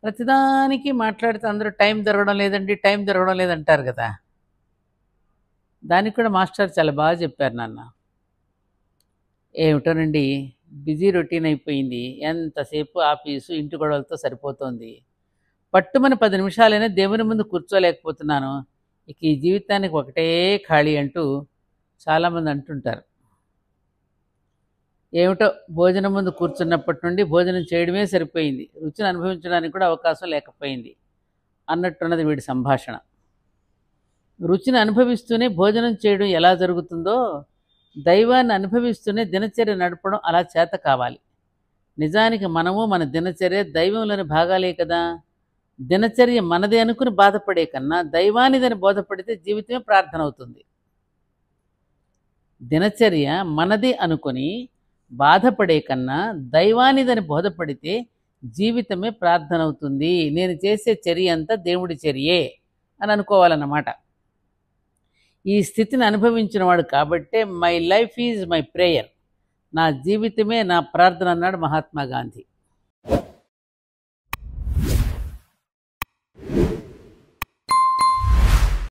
ప్రతిదానికి మాట్లాడితే అందరూ టైం దొరకడం లేదండి, టైం దొరకడం లేదంటారు కదా! దానికి కూడా మాస్టర్ చాలా బాగా చెప్పారు నాన్న. ఏమిటోనండి, బిజీ రొటీన్ అయిపోయింది. ఎంతసేపు ఆఫీసు, ఇంటి గొడవలతో సరిపోతోంది. పట్టుమని 10 నిమిషాలైనా దేవుని ముందు కూర్చోలేకపోతున్నాను. ఇక ఈ జీవితానికి ఒకటే ఖాళీ అంటూ చాలామంది అంటుంటారు. ఏమిటో భోజనం ముందు కూర్చున్నప్పటి నుండి భోజనం చేయడమే సరిపోయింది. రుచిని అనుభవించడానికి కూడా అవకాశం లేకపోయింది అన్నట్టున్నది వీడి సంభాషణ. రుచిని అనుభవిస్తూనే భోజనం చేయడం ఎలా జరుగుతుందో, దైవాన్ని అనుభవిస్తూనే దినచర్య నడపడం అలా చేత కావాలి. నిజానికి మనము మన దినచర్య దైవంలోని భాగాలే కదా. దినచర్య మనదే అనుకుని బాధపడే కన్నా దైవానిదని బోధపడితే జీవితమే ప్రార్థన అవుతుంది. దినచర్య మనది అనుకొని బాధపడే కన్నా దైవానిదని బోధపడితే జీవితమే ప్రార్థన అవుతుంది. నేను చేసే చర్య అంతా దేవుడి చర్యే అని అనుకోవాలన్నమాట. ఈ స్థితిని అనుభవించిన వాడు కాబట్టే my life is my prayer, నా జీవితమే నా ప్రార్థన అన్నాడు మహాత్మా గాంధీ.